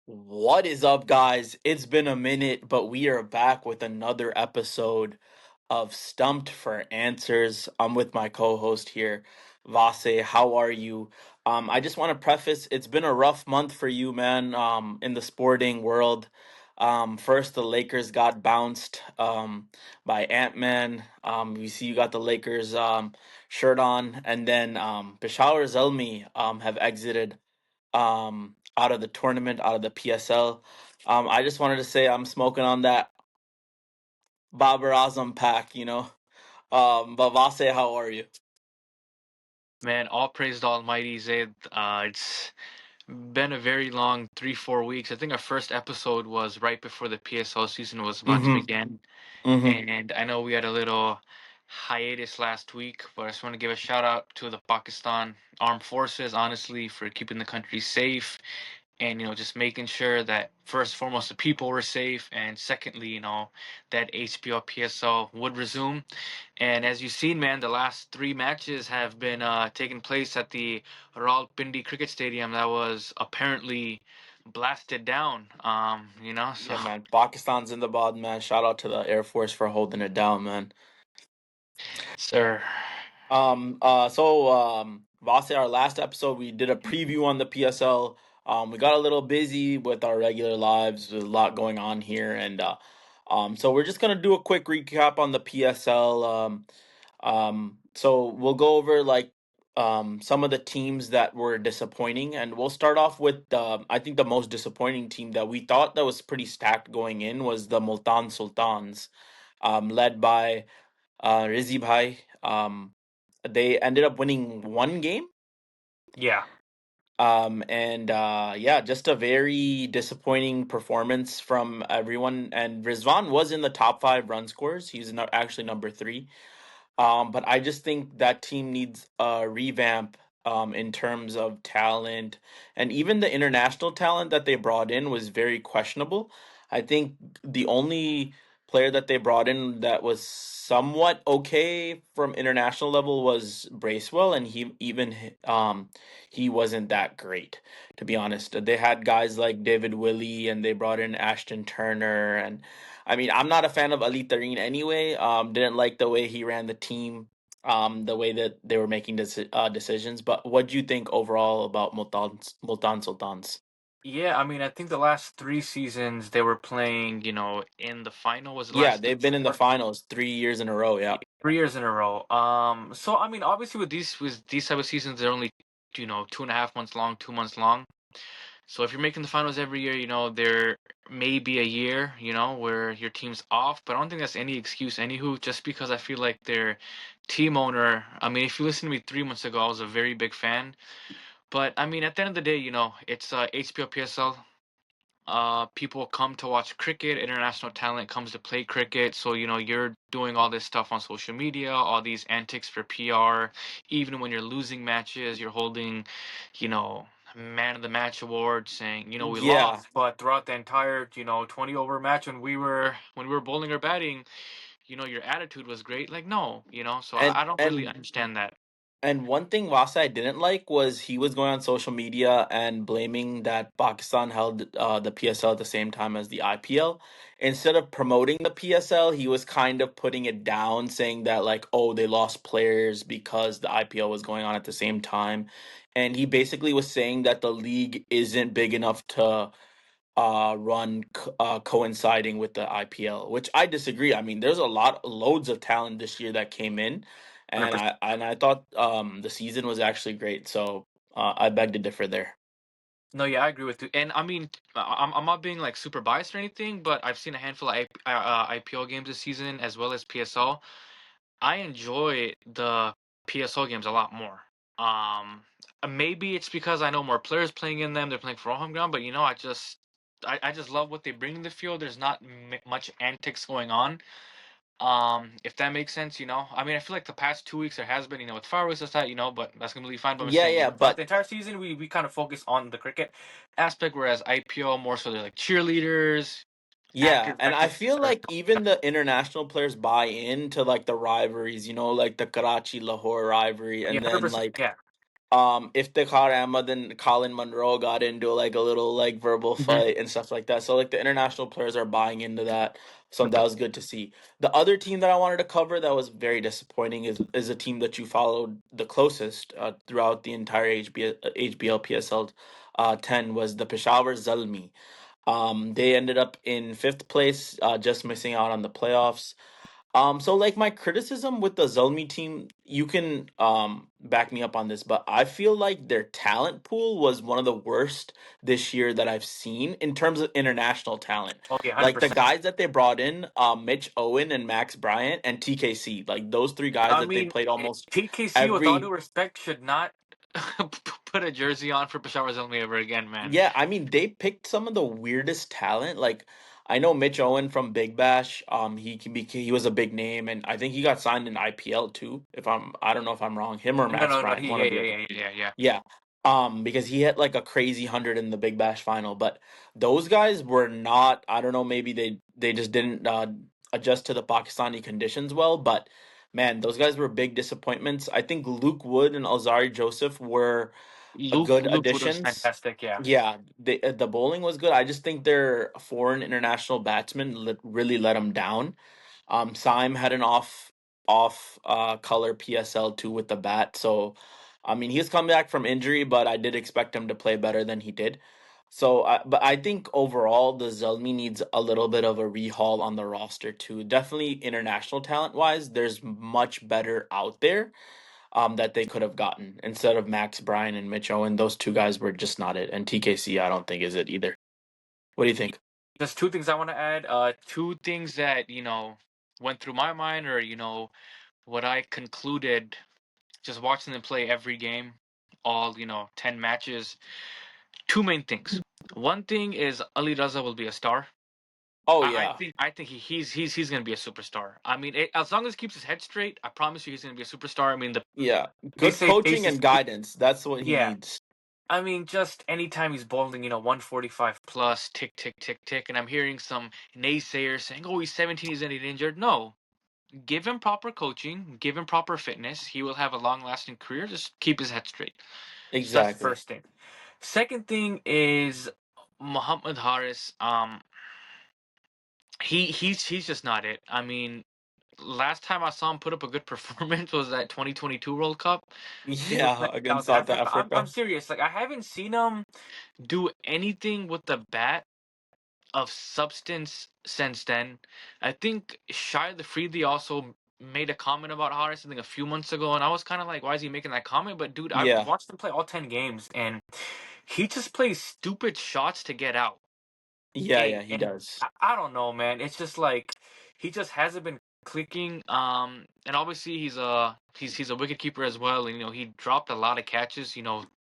What is up, guys? It's been a minute, but we are back with another episode of Stumped for Answers. I'm with my co-host here, Vase. How are you? I just want to preface, it's been a rough month for you, man, in the sporting world. First, the Lakers got bounced by Ant-Man. We see you got the Lakers shirt on, and then Peshawar Zalmi have exited out of the tournament, out of the PSL. I just wanted to say I'm smoking on that Babar Azam pack, but Vase, how are you? Man, all praise the Almighty, Zaid. It's been a very long 3, 4 weeks. I think our first episode was right before the PSL season was about to Mm-hmm. begin. Mm-hmm. And I know we had a little hiatus last week, but I just want to give a shout out to the Pakistan Armed Forces, honestly, for keeping the country safe and just making sure that first and foremost the people were safe, and secondly that HBO PSL would resume. And as you've seen, man, the last three matches have been taking place at the Rawalpindi Cricket Stadium that was apparently blasted down. So Yeah, man. Pakistan's in the bod, man. Shout out to the Air Force for holding it down, man. sir. Vase, our last episode, we did a preview on the PSL. We got a little busy with our regular lives. There's a lot going on here, and so we're just gonna do a quick recap on the PSL. So we'll go over like some of the teams that were disappointing, and we'll start off with I think the most disappointing team that we thought that was pretty stacked going in was the Multan Sultans, led by Rizi Bhai. They ended up winning one game. Yeah. And Yeah, just a very disappointing performance from everyone. And Rizvan was in the top five run scorers. He's actually number three. But I just think that team needs a revamp in terms of talent, and even the international talent that they brought in was very questionable. I think the only player that they brought in that was somewhat okay from international level was Bracewell, and he wasn't that great, to be honest. They had guys like David Willey, and they brought in Ashton Turner, and I mean, I'm not a fan of Ali Tareen anyway. Didn't like the way he ran the team, the way that they were making decisions. But what do you think overall about Multan Sultans? Yeah, I mean, I think the last three seasons they were playing, in the final was the Yeah, last they've been in the finals 3 years in a row. Yeah. 3 years in a row. So I mean, obviously with these type of seasons, they're only 2.5 months long, 2 months long. So if you're making the finals every year, there may be a year, where your team's off. But I don't think that's any excuse, anywho. Just because I feel like their team owner. I mean, if you listen to me 3 months ago, I was a very big fan. But I mean, at the end of the day, it's HBO PSL. People come to watch cricket. International talent comes to play cricket. So you're doing all this stuff on social media, all these antics for PR. Even when you're losing matches, you're holding, you know, man of the match award, saying we Yeah, lost, but throughout the entire 20 over match when we were bowling or batting, your attitude was great. Like no, so and I don't really and understand that. And one thing Vasa I didn't like was he was going on social media and blaming that Pakistan held the PSL at the same time as the IPL. Instead of promoting the PSL, he was kind of putting it down, saying that like, oh, they lost players because the IPL was going on at the same time. And he basically was saying that the league isn't big enough to coinciding with the IPL, which I disagree. I mean, there's loads of talent this year that came in, and 100%. I thought the season was actually great. So I beg to differ there. No, yeah, I agree with you. And I mean, I'm not being like super biased or anything, but I've seen a handful of IPL games this season as well as PSL. I enjoy the PSL games a lot more. Um, Maybe it's because I know more players playing in them. They're playing for all home ground, but I just love what they bring to the field. There's not much antics going on. If that makes sense, I mean, I feel like the past 2 weeks there has been, with fireworks and that, but that's completely fine. But I'm just Yeah, saying, yeah, throughout but the entire season, we kind of focus on the cricket aspect, whereas IPL more so they're like cheerleaders, yeah, actors, and I actresses. feel like even the international players buy into like the rivalries, like the Karachi Lahore rivalry, Yeah, and then 100%. like Yeah, Iftikhar Ahmed and Colin Monroe got into like a little like verbal Hmm. fight and stuff like that. So like the international players are buying into that. So that was good to see. The other team that I wanted to cover that was very disappointing is a team that you followed the closest throughout the entire HBL PSL 10 was the Peshawar Zalmi. They ended up in fifth place, just missing out on the playoffs. So like my criticism with the Zalmi team, you can back me up on this, but I feel like their talent pool was one of the worst this year that I've seen in terms of international talent. Oh yeah, hundred Like the percent. guys that they brought in, Mitch Owen and Max Bryant and TKC, like those three guys I that they mean, played almost TKC, with all due every. respect, should not put a jersey on for Peshawar Zalmi ever again, man. Yeah, I mean they picked some of the weirdest talent. Like I know Mitch Owen from Big Bash. He was a big name, and I think he got signed in IPL too. I don't know if I'm wrong. Him or No, Max no, no. Bryant, He, one yeah, or the yeah, other. yeah, yeah, yeah. Yeah. Because he hit like a crazy 100 in the Big Bash final, but those guys were not. I don't know. Maybe they just didn't adjust to the Pakistani conditions well. But man, those guys were big disappointments. I think Luke Wood and Alzari Joseph were a good Luke Wood was additions. fantastic. Yeah. Yeah, the bowling was good. I just think their foreign international batsmen really let them down. Syme had an off color PSL too with the bat, so I mean he's come back from injury, but I did expect him to play better than he did. So, but I think overall the Zelmi needs a little bit of a rehaul on the roster too. Definitely international talent wise, there's much better out there that they could have gotten instead of Max Bryan and Mitch Owen. Those two guys were just not it, and TKC I don't think is it either. What do you think? There's two things I want to add. Two things that went through my mind, or what I concluded just watching them play every game, all 10 matches. Two main things. One thing is Ali Raza will be a star. Oh I yeah, think I think he's gonna be a superstar. I mean, as long as he keeps his head straight, I promise you he's gonna be a superstar. I mean, yeah. they Good say coaching pace is and guidance. That's what he yeah. needs. I mean, just anytime he's bowling, 145 plus, tick, tick, tick, tick, and I'm hearing some naysayers saying, "Oh, he's 17, he's gonna get injured." No, give him proper coaching, give him proper fitness. He will have a long-lasting career. Just keep his head straight. So that's the Exactly. first thing. Second thing is Muhammad Haris. He's just not it. I mean, last time I saw him put up a good performance was that 2022 World Cup. He was Yeah, playing against South South Africa. I'm Africa. serious. Like I haven't seen him do anything with the bat of substance since then. I think Shia the Freely also made a comment about Haris I think a few months ago, and I was kind of like, why is he making that comment? But dude, I've Yeah, watched him play all 10 games, and he just plays stupid shots to get out. yeah, he And does. I don't know, man. It's just like he just hasn't been clicking. And obviously he's a wicket keeper as well. And he dropped a lot of catches.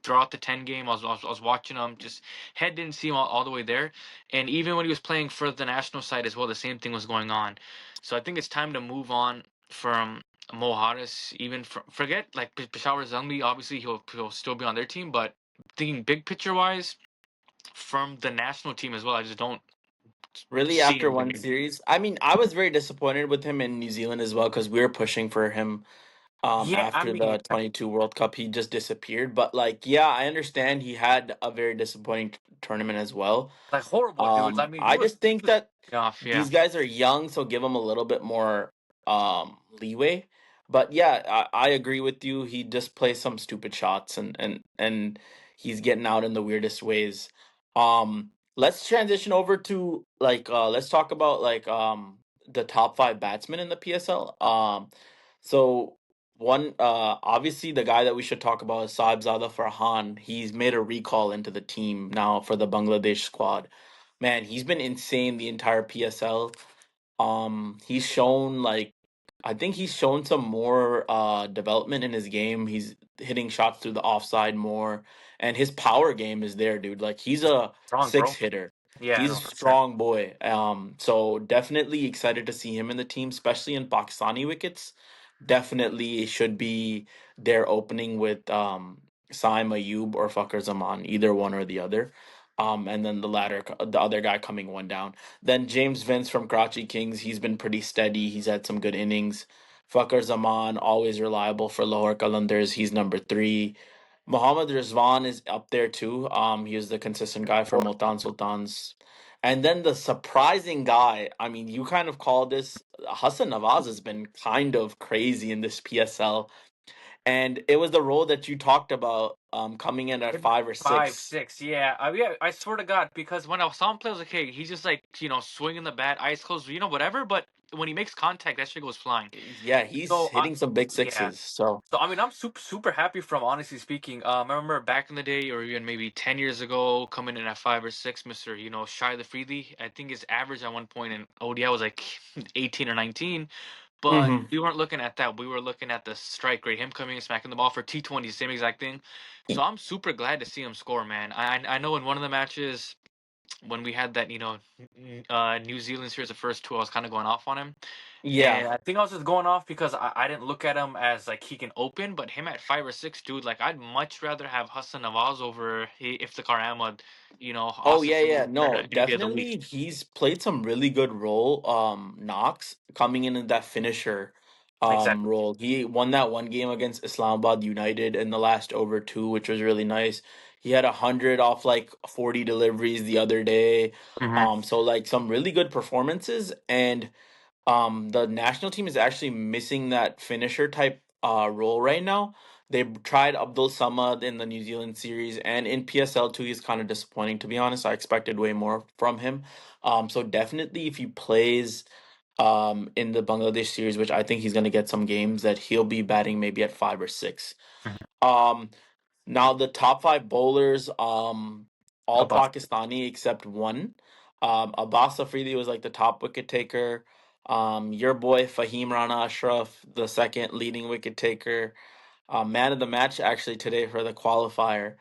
Throughout the 10 game, I was watching him. Just head didn't see him all the way there. And even when he was playing for the national side as well, the same thing was going on. So I think it's time to move on from Mo Haris. Even forget like Peshawar Zalmi. Obviously he'll still be on their team, but thinking big picture wise from the national team as well. I just don't Really, see after him one winning. series, I mean, I was very disappointed with him in New Zealand as well because we were pushing for him. Yeah, I After mean, the 22 World Cup, he just disappeared. But like, yeah, I understand he had a very disappointing tournament as well. like horrible dudes. I mean, I just he think was that off. Yeah, these guys are young, so give them a little bit more leeway. But yeah, I agree with you. He just plays some stupid shots and he's getting out in the weirdest ways. Let's transition over to like let's talk about like the top five batsmen in the PSL. So one obviously the guy that we should talk about is Saibzada Farhan. He's made a recall into the team now for the Bangladesh squad. Man, he's been insane the entire PSL. He's shown like I think he's shown some more development in his game. He's hitting shots through the offside more, and his power game is there, dude. Like he's a wrong, six bro. hitter. Yeah, He's a no, 100%. strong boy. So definitely excited to see him in the team, especially in Pakistani wickets. Definitely should be their opening with Saim Ayub or Fakhar Zaman, either one or the other. And then the other guy coming one down. Then James Vince from Karachi Kings, he's been pretty steady. He's had some good innings. Fakhar Zaman, always reliable for Lahore Qalandars. He's number three. Mohammad Rizwan is up there too. He was the consistent guy for Multan Sultans. And then the surprising guy, I mean, you kind of called this Hassan Nawaz has been kind of crazy in this PSL. And it was the role that you talked about coming in at Maybe 5 or 6. 5, 6, yeah. Yeah, I swear to God, because when I saw him play, I was like, hey, he's just like, swinging the bat, eyes closed, whatever. But when he makes contact, that shit goes flying. Yeah, he's So, hitting some big yeah. sixes. So So I mean, I'm super happy from honestly speaking. I remember back in the day, or even maybe 10 years ago, coming in at 5 or 6, Mister, Shy the Freely. I think his average at one point in ODI was like 18 or 19. But hmm we weren't looking at that. We were looking at the strike rate, him coming and smacking the ball for T20, same exact thing. So I'm super glad to see him score, man. I know in one of the matches when we had that, New Zealand series, the first two, I was kind of going off on him. yeah. And I think I was just going off because I didn't look at him as like he can open, but him at 5 or 6, dude, like I'd much rather have Hassan Nawaz over Iftikhar Ahmad, Oh Asif yeah, yeah. No, any day of the week. definitely he's played some really good role. Knox coming in that finisher Exactly. role. He won that one game against Islamabad United in the last over two, which was really nice. He had 100 off like 40 deliveries the other day. Hmm. So like some really good performances. And the national team is actually missing that finisher type role right now. They tried Abdul Samad in the New Zealand series and in PSL too. He's kind of disappointing, to be honest. I expected way more from him. So definitely if he plays in the Bangladesh series, which I think he's gonna get some games, that he'll be batting maybe at 5 or 6. Um, Now the top five bowlers, all Abbas. Pakistani except one. Abbas Afridi was like the top wicket taker. Your boy Fahim Rana Ashraf, the second leading wicket taker. Man of the match actually today for the qualifier.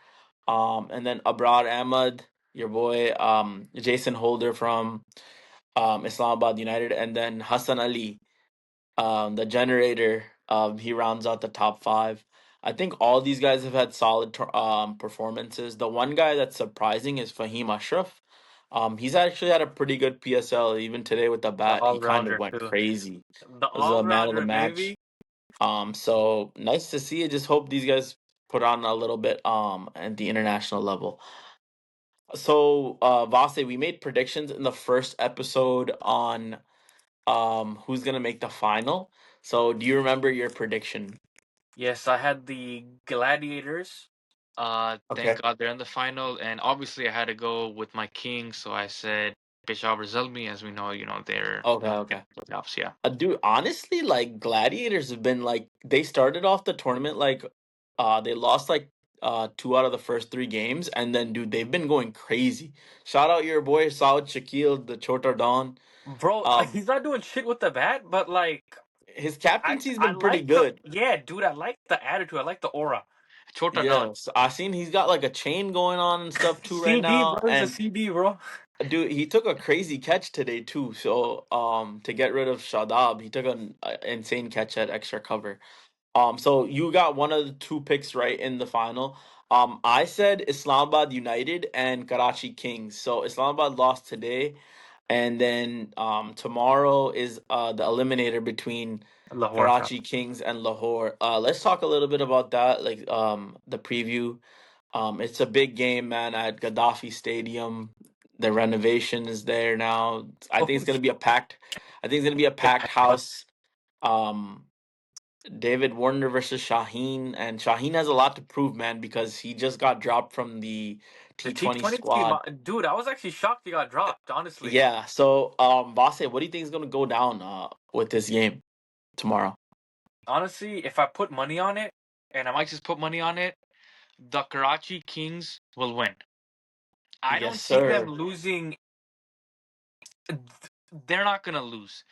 And then Abrar Ahmad, your boy, Jason Holder from Islamabad United, and then Hassan Ali, the generator. He rounds out the top five. I think all these guys have had solid performances. The one guy that's surprising is Fahim Ashraf. He's actually had a pretty good PSL. Even today with the The bat, he all kind of rounder went too. crazy. The Was a all man of the rounder, match. baby. So nice to see. I just hope these guys put on a little bit at the international level. So Vase, we made predictions in the first episode on who's gonna make the final. So do you remember your prediction? Yes, I had the Gladiators. Okay. Thank God they're in the final, and obviously I had to go with my king, so I said Peshawar Zalmi, as we know, they're Okay, not okay. getting the playoffs. Yeah, Dude, honestly, like Gladiators have been like they started off the tournament like they lost like two out of the first three games, and then dude, they've been going crazy. Shout out your boy Saud Shakil, the Chotar Don. bro, Um he's not doing shit with the bat, but like his I captaincy's I been pretty like the good. yeah, dude, I like the attitude, I like the aura. Chota Don. Yes. I seen he's got like a chain going on and stuff too right CD, now. bro, he's a And CD, bro. dude, he took a crazy catch today too. So to get rid of Shadab, he took an insane catch at extra cover. So you got one of the two picks right in the final. I said Islamabad United and Karachi Kings. So Islamabad lost today, and then tomorrow is the eliminator between Lahore. Karachi Kings and Lahore. Let's talk a little bit about that, like the preview. It's a big game, man, at Gaddafi Stadium. The renovation is there now. I think Oh, it's gonna be a packed. I think it's gonna be a packed house. Um, David Warner versus Shaheen, and Shaheen has a lot to prove, man, because he just got dropped from the the T20 T20 team, squad. dude, I was actually shocked he got dropped, honestly. Yeah, so Vase, what do you think is gonna go down with this game tomorrow? Honestly, if I put money on it, and I might just put money on it, the Karachi Kings will win. I Yes, don't see them sir. losing. They're not gonna lose,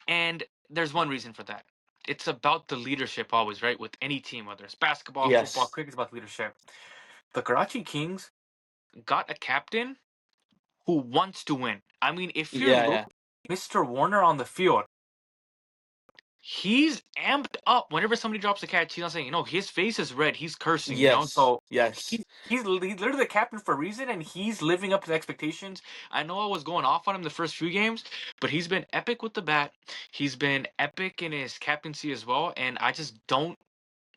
and there's one reason for that. It's about the leadership always, right? With any team, whether it's basketball, football, Yes. cricket, it's about leadership. The Karachi Kings got a captain who wants to win. I mean, if you're Yeah, looking yeah. at Mr. Warner on the field, he's amped up whenever somebody drops a catch. He's not saying, his face is red. He's cursing, Yes. So Yes. he's literally the captain for a reason, and he's living up to the expectations. I know I was going off on him the first few games, but he's been epic with the bat. He's been epic in his captaincy as well, and I just don't.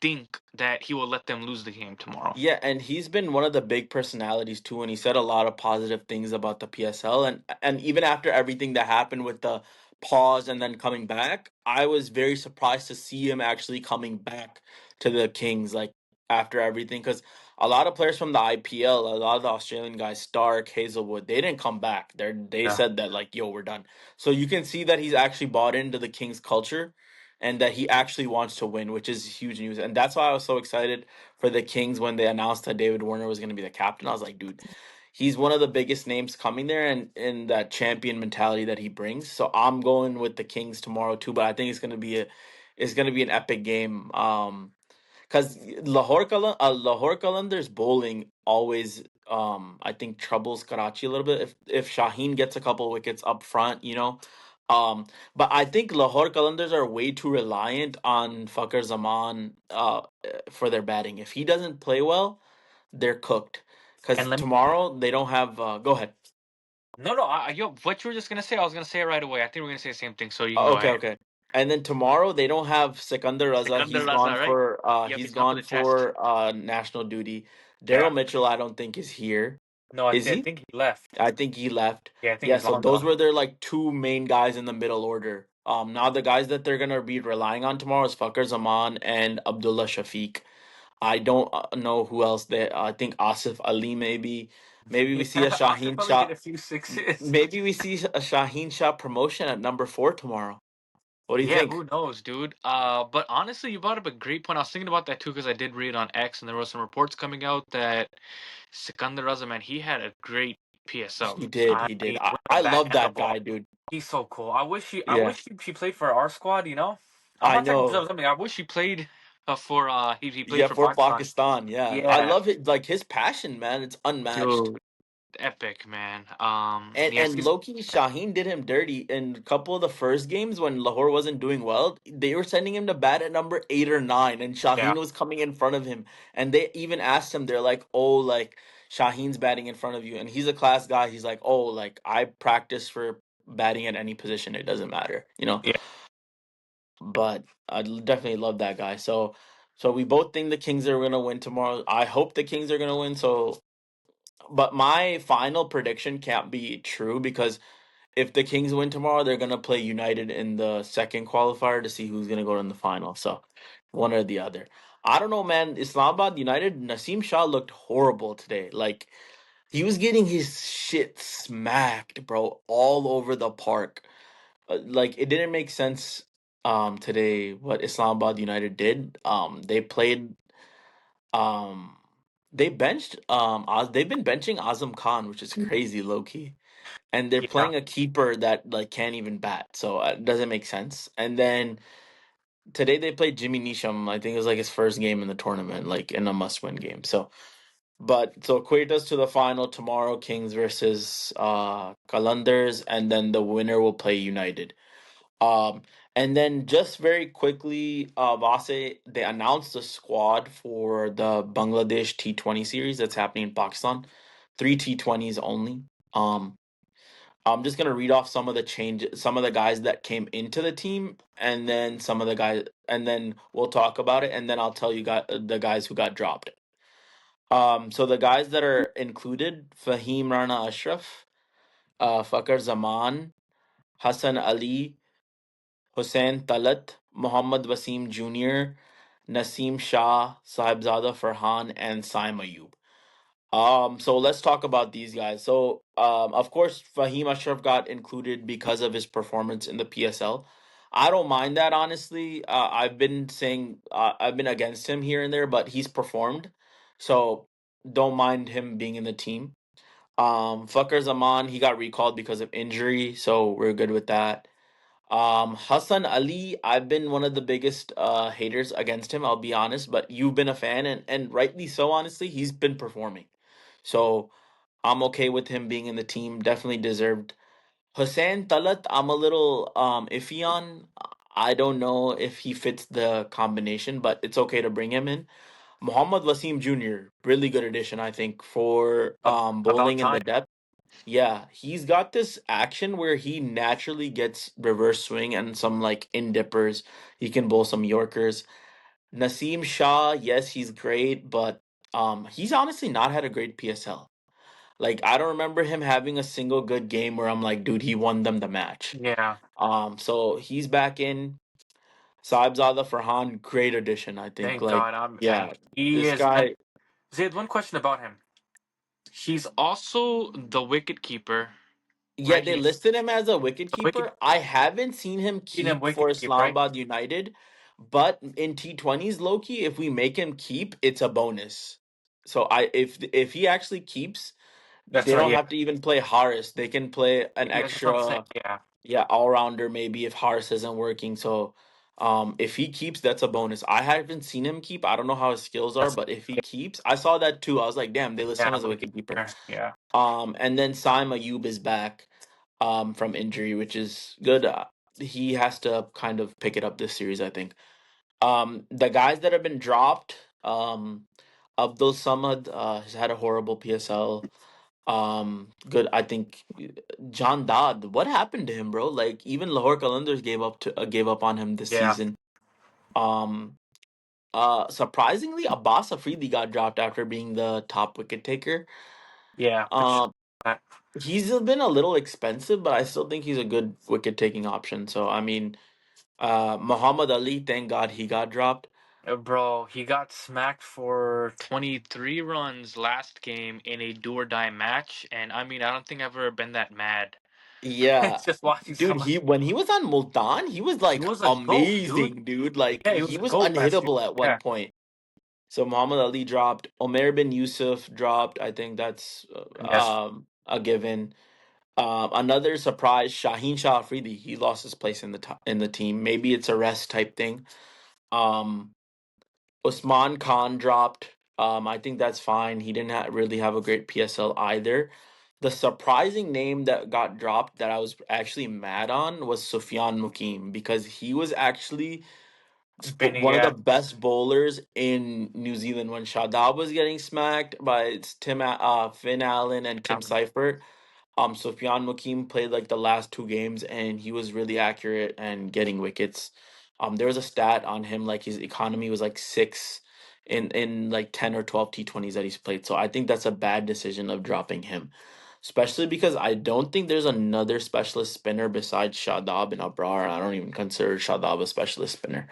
think that he will let them lose the game tomorrow. Yeah, and he's been one of the big personalities too, and he said a lot of positive things about the PSL. And even after everything that happened with the pause and then coming back, I was very surprised to see him actually coming back to the Kings, like after everything, because a lot of players from the IPL, a lot of the Australian guys, Stark, Hazelwood, they didn't come back. They Yeah. said that like, yo, we're done. So you can see that he's actually bought into the Kings culture and that he actually wants to win, which is huge news. And that's why I was so excited for the Kings when they announced that David Warner was going to be the captain. I was like, dude, he's one of the biggest names coming there, and in that champion mentality that he brings. So I'm going with the Kings tomorrow too, but I think it's going to be an epic game. Because Lahore Qalandar's bowling always I think troubles Karachi a little bit if Shaheen gets a couple wickets up front, you know. But I think Lahore Qalandars are way too reliant on Fakhar Zaman for their batting. If he doesn't play well, they're cooked. And Because let me tomorrow they don't have. Go ahead. no no yo what you were just gonna say, I was gonna say it right away. I think we're gonna say the same thing, so you can Oh, go okay, ahead. okay. And then tomorrow they don't have Sikandar Raza. Sikandar Raza, right? Yep, He's he's gone for gone the test. for national duty. Yeah. Daryl Mitchell I don't think is here. No, Is I he? think he left. I think he left. Yeah, I think Yeah, he's so long those gone. were their like two main guys in the middle order. Now the guys that they're gonna be relying on tomorrow is Fakhar Zaman and Abdullah Shafiq. I don't know who else they. I think Asif Ali maybe. Maybe we Yeah, see a Asif Shaheen probably hit Shah. a few sixes. Maybe we see a Shaheen Shah promotion at number 4 tomorrow. What do you Yeah, think? who knows, dude? But honestly, you brought up a great point. I was thinking about that too because I did read on X, and there was some reports coming out that Sikandar Raza, man, he had a great PSL. He did. I He did. mean, I, with the I bat love and the that ball. guy, dude. He's so cool. I Yeah, wish she played for our squad. You know, I'm I not talking know. about something. I wish he played for he played Yeah, for for Pakistan. Pakistan. Yeah, I Yeah, love it. Like his passion, man. It's unmatched. dude, epic man. And Yes, Loki Shaheen did him dirty in a couple of the first games when Lahore wasn't doing well. They were sending him to bat at number 8 or 9, and yeah, Shaheen was coming in front of him. And they even asked him, they're like, "Oh, like Shaheen's batting in front of you," and he's a class guy. He's like, "Oh, like I practice for batting at any position. It doesn't matter, you know." yeah. But definitely love that guy. So we both think the Kings are gonna win tomorrow. I hope the Kings are gonna win. So, but my final prediction can't be true because if the Kings win tomorrow, they're gonna play United in the second qualifier to see who's gonna go in the final. So one or the other. I don't know, man. Islamabad United, Naseem Shah looked horrible today. Like he was getting his shit smacked, bro, all over the park. Like it didn't make sense today what Islamabad United did. They played um they benched they've been benching Azam Khan, which is crazy low key, and they're Yeah. playing a keeper that like can't even bat, so it doesn't make sense. And then today they played Jimmy Neesham. I think it was like his first game in the tournament, like in a must-win game. So, but so equate us to the final tomorrow: Kings versus Qalandars, and then the winner will play United. Um, and then just very quickly, Vase, they announced the squad for the Bangladesh T20 series that's happening in Pakistan. Three T20s only. Um, I'm just gonna read off some of the guys that came into the team, and then some of the guys, and then we'll talk about it, and then I'll tell you guys the guys who got dropped. So the guys that are included: Fahim Rana Ashraf, Fakhar Zaman, Hassan Ali, Hussein Talat, Muhammad Wasim Jr., Naseem Shah, Sahibzada Farhan, and Saim Ayub. So let's talk about these guys. So, of course, Fahim Ashraf got included because of his performance in the PSL. I don't mind that, honestly. I've been against him here and there, but he's performed, so don't mind him being in the team. Fakhar Zaman, he got recalled because of injury, so we're good with that. Hassan Ali, I've been one of the biggest haters against him, I'll be honest, but you've been a fan, and rightly so, honestly. He's been performing. So I'm okay with him being in the team. Definitely deserved. Hussein Talat, I'm a little iffy on. I don't know if he fits the combination, but it's okay to bring him in. Muhammad Wasim Jr., really good addition, I think, for About bowling in time. the depth. Yeah, he's got this action where he naturally gets reverse swing and some like in dippers. He can bowl some Yorkers. Naseem Shah, yes, he's great, but he's honestly not had a great PSL. Like I don't remember him having a single good game where I'm like, dude, he won them the match. Yeah, So he's back in. Saibzada Farhan, great addition, I think. thank Like, God. And yeah, he this is. And guy. Zayd, one question about him. He's also the wicket keeper, Yeah, right? they He's listed him as a wicket the wicket keeper. I haven't seen him seen him keep for wicket keep, right? Islamabad United, but in T20s, Loki, if we make him keep, it's a bonus. So if he actually keeps, That's they right. don't Yeah, have to even play Harris. They can play an yeah. That's what I'm saying. extra, Yeah, yeah, all rounder maybe if Harris isn't working. So if he keeps, that's a bonus. I haven't seen him keep. I don't know how his skills are, that's but if he keeps, I saw that too. I was like, damn, they list him yeah. as a wicket keeper. Yeah, And then Saim Ayub is back from injury, which is good. He has to kind of pick it up this series, I think. The guys that have been dropped, Abdul Samad has had a horrible PSL. Good. I think John Dodd. What happened to him, bro? Like even Lahore Qalandars gave up on him this yeah, season. Um. Surprisingly, Abbas Afridi got dropped after being the top wicket taker. yeah. Which Um. He's been a little expensive, but I still think he's a good wicket taking option. So I mean, Muhammad Ali, thank God he got dropped. bro, he got smacked for 23 runs last game in a do or die match, and I mean, I don't think I've ever been that mad. Yeah, It's just watching dude, someone. he when he was on Multan, he was He like was a goat, dude. amazing, dude. Like Yeah, he he was a was goat last year. unhittable at one Yeah, point. So Muhammad Ali dropped. Omer bin Yusuf dropped. I think that's yes, a given. Another surprise, Shaheen Shah Afridi. He lost his place in in the team. Maybe it's a rest type thing. Um, Usman Khan dropped. I think that's fine. He didn't really have a great PSL either. The surprising name that got dropped that I was actually mad on was Sufyan Mukim because he was actually spinning. one of Yeah, the best bowlers in New Zealand when Shadab was getting smacked by Finn Allen and Tim Seifert. Sufyan Mukim played like the last two games and he was really accurate and getting wickets. There was a stat on him like his economy was like six in like 10 or 12 T20s that he's played. So I think that's a bad decision of dropping him. Especially because I don't think there's another specialist spinner besides Shadab and Abrar. I don't even consider Shadab a specialist spinner.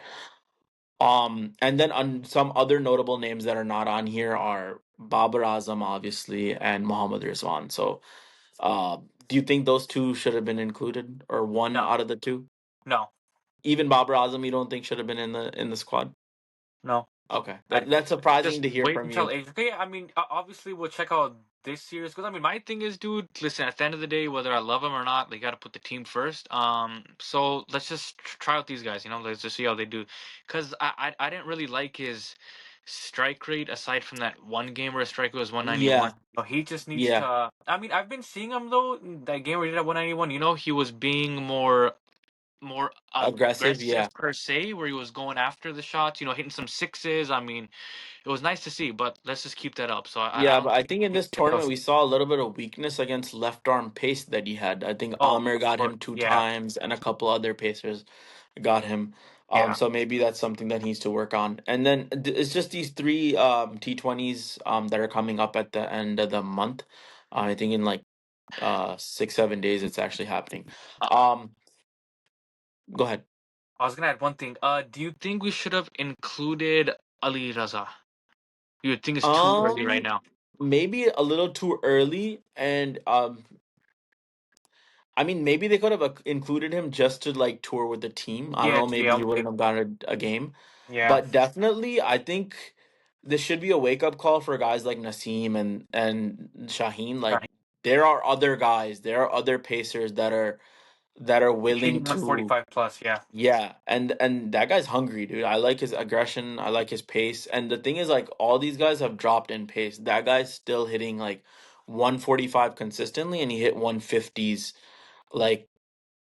And then on some other notable names that are not on here are Babar Azam, obviously, and Muhammad Rizwan. So uh, do you think those two should have been included, or one no, out of the two? no, Even Babar Azam, you don't think should have been in the squad? no. Okay, I that's just surprising to hear wait from until you. age. Okay, I mean, obviously we'll check out this series because I mean, my thing is, dude. Listen, at the end of the day, whether I love them or not, they got to put the team first. So let's just try out these guys. You know, let's just see how they do. Because I didn't really like his strike rate aside from that one game where his strike rate was 191. Yeah, He just needs yeah, to. I mean, I've been seeing him though. That game where he did at 191. You know, he was being more aggressive. Yeah, aggressive per se, where he was going after the shots. You know, hitting some sixes. I mean. It was nice to see, but let's just keep that up. So I yeah, don't but I think think in we this get tournament those. we saw a little bit of weakness against left arm pace that he had. I think Oh, Amir of got course. him two Yeah, times, and a couple other pacers got him. yeah. So maybe that's something that he needs to work on. And then it's just these three T20s that are coming up at the end of the month. I think in like 6 7 days it's actually happening. Uh, Um, go ahead. I was gonna add one thing. Do you think we should have included Ali Raza? You would think it's too early right Um, now. maybe a little too early, and I mean, maybe they could have included him just to like tour with the team. I don't Yeah, know, to be maybe he able to. wouldn't have gotten a game. Yeah, But definitely, I think this should be a wake up call for guys like Naseem and Shaheen. Like right. there are other guys, there are other pacers that are Hitting willing to 145 plus. Yeah, yeah, and that guy's hungry, dude. I like his aggression, I like his pace. And the thing is like all these guys have dropped in pace. That guy's still hitting like 145 consistently and he hit 150s like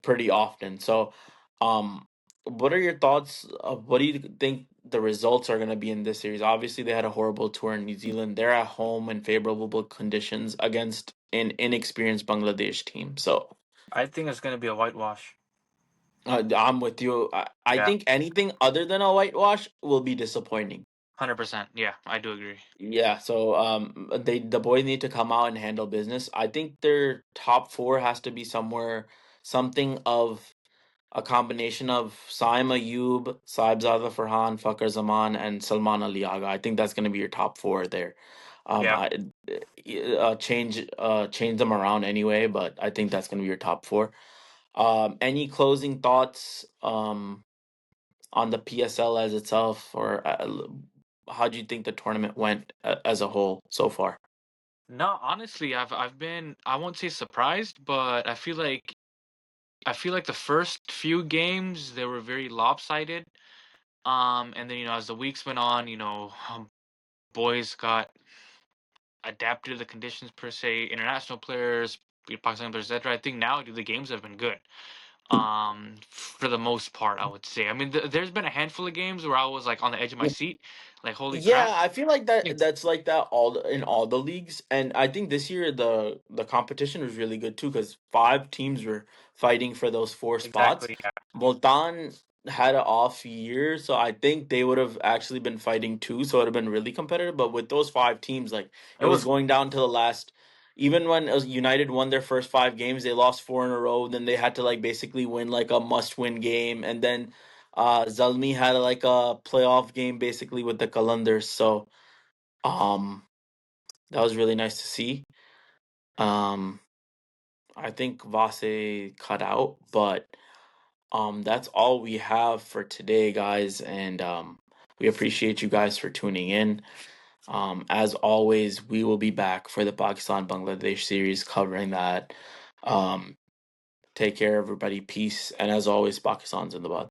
pretty often. So, um, what are your thoughts of what do you think the results are going to be in this series? Obviously, they had a horrible tour in New Zealand. They're at home in favorable conditions against an inexperienced Bangladesh team. So, I think it's gonna be a whitewash. I'm with you. I Yeah, think anything other than a whitewash will be disappointing. 100%. Yeah, I do agree. Yeah, so the boys need to come out and handle business. I think their top four has to be somewhere something of a combination of Saim Ayub, Saibzada Farhan, Fakhar Zaman, and Salman Ali Agha. I think that's going to be your top four there. Yeah. I change them around anyway, but I think that's going to be your top four. Any closing thoughts on the PSL as itself, or how do you think the tournament went as a whole so far? No, honestly, I've been, I won't say surprised, but I feel like the first few games they were very lopsided. And then as the weeks went on, boys got adapted to the conditions per se. International players, Pakistan players, etc. I think now the games have been good. For the most part, I would say. I mean, there's been a handful of games where I was like on the edge of my seat, like holy Yeah, crap. I feel like Yes. that's like that in all the leagues, and I think this year the competition was really good too because five teams were fighting for those four spots. Exactly. Yeah. Multan had an off year, so I think they would have actually been fighting too, so it would have been really competitive. But with those five teams, like It it was was going down to the last. Even when United won their first five games, they lost four in a row. Then they had to like basically win like a must-win game, and then Zalmi had like a playoff game basically with the Kalandars, so um, that was really nice to see. Um, I think Vase cut out, but that's all we have for today, guys, and we appreciate you guys for tuning in. As always, we will be back for the Pakistan Bangladesh series covering that. Um, take care, everybody. Peace, and as always, Pakistan's in the bud.